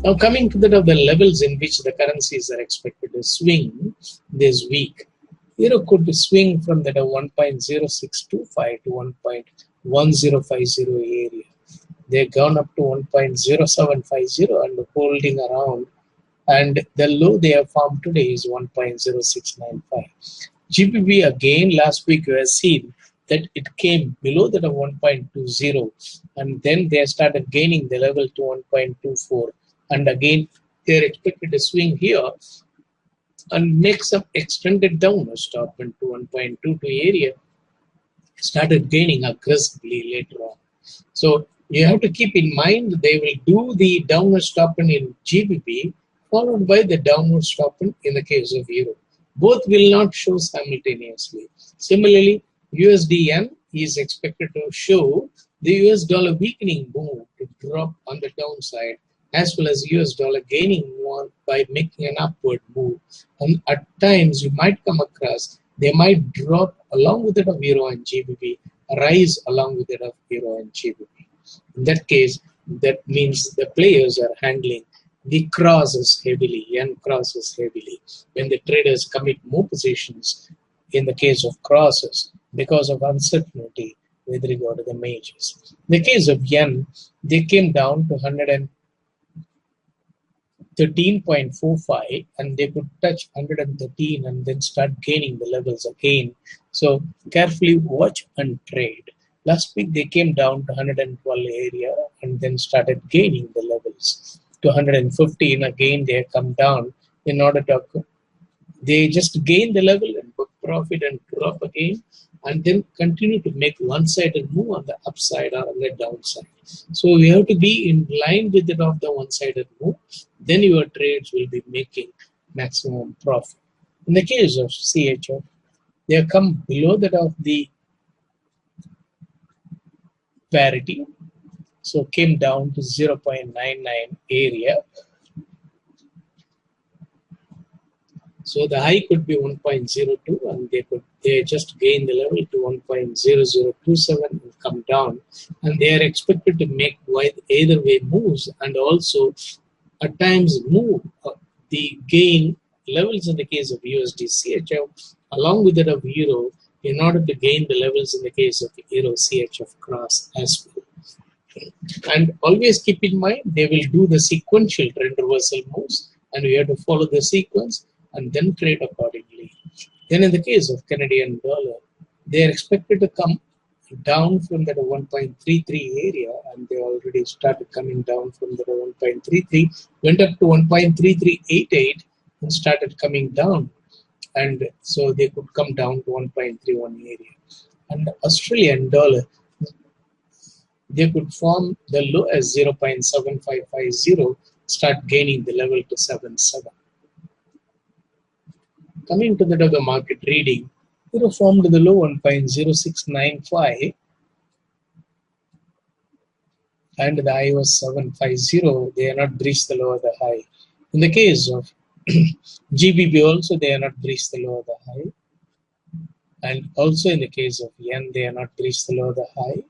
Now coming to the levels in which the currencies are expected to swing this week. Euro could swing from that 1.0625 to 1.1050 area. They've gone up to 1.0750 and holding around, and the low they have formed today is 1.0695. GBP again last week you have seen that it came below that of 1.20, and then they started gaining the level to 1.24, and again they are expected to swing here and make some extended downward stop into 1.22 area, started gaining aggressively later on. So you have to keep in mind they will do the downward stopping in GBP followed by the downward stopping in the case of Euro. Both will not show simultaneously. Similarly, USD is expected to show the US dollar weakening move to drop on the downside, as well as US dollar gaining more by making an upward move. And at times you might come across they might drop along with it of Euro and GBP, rise along with it of Euro and GBP. In that case, that means the players are handling the crosses heavily, yen crosses heavily. When the traders commit more positions in the case of crosses because of uncertainty with regard to the majors. In the case of yen, they came down to 113.45 and they could touch 113 and then start gaining the levels again. So carefully watch and trade. Last week they came down to 112 area and then started gaining the levels to 115. Again they have come down in order to, they just gain the level and book profit and drop again, and then continue to make one-sided move on the upside or on the downside. So we have to be in line with it of the one-sided move. Then your trades will be making maximum profit. In the case of CHF, they have come below that of the parity. So came down to 0.99 area. So the high could be 1.02 and they just gain the level to 1.0027 and come down, and they are expected to make either way moves and also at times move the gain levels in the case of USDCHF along with that of Euro in order to gain the levels in the case of Euro CHF cross as well. And always keep in mind they will do the sequential trend reversal moves and we have to follow the sequence and then trade accordingly. Then in the case of Canadian dollar, they are expected to come down from that 1.33 area, and they already started coming down from the 1.33, went up to 1.3388 and started coming down, and so they could come down to 1.31 area. And Australian dollar, they could form the low as 0.7550, start gaining the level to 77. Coming to the market reading, Euro formed the low 1.0695 and the high was 750. They are not breached the low or the high. In the case of GBP also, they are not breached the low or the high. And also in the case of yen, they are not breached the low or the high.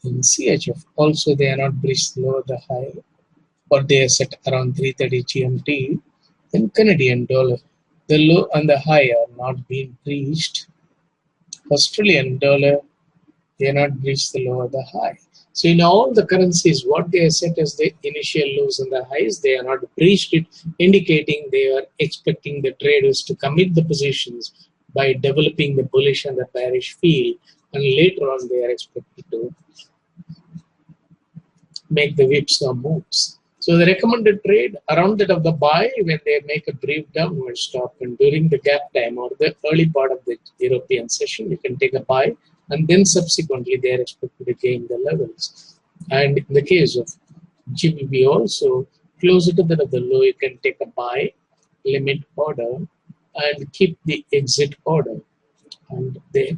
In CHF also, they are not breached the low or the high, or they are set around 3:30 GMT. In Canadian dollar, the low and the high are not being breached. Australian dollar, they are not breached the low or the high. So in all the currencies, what they are set as the initial lows and the highs, they are not breached it, indicating they are expecting the traders to commit the positions by developing the bullish and the bearish field, and later on they are expected to make the whipsaw moves. So the recommended trade around that of the buy when they make a brief downward stop, and during the gap time or the early part of the European session, you can take a buy, and then subsequently they are expected to gain the levels. And in the case of GBP also, closer to that of the low, you can take a buy, limit order, and keep the exit order and the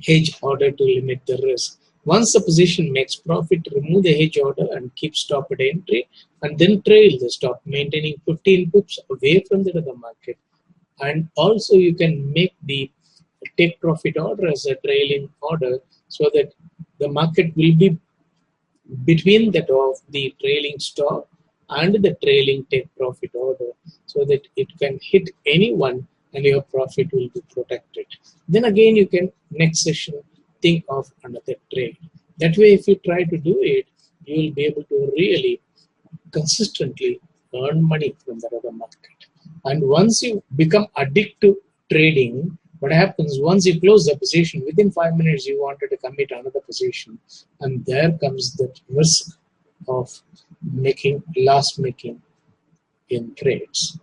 hedge order to limit the risk. Once the position makes profit, remove the hedge order and keep stop at entry, and then trail the stop, maintaining 15 pips away from the other market. And also you can make the take profit order as a trailing order so that the market will be between that of the trailing stop and the trailing take profit order, so that it can hit anyone and your profit will be protected. Then again you can next session think of another trade. That way if you try to do it, you will be able to really consistently earn money from the other market. And once you become addicted to trading, what happens once you close the position, within 5 minutes you wanted to commit another position, and there comes the risk of making loss making in trades.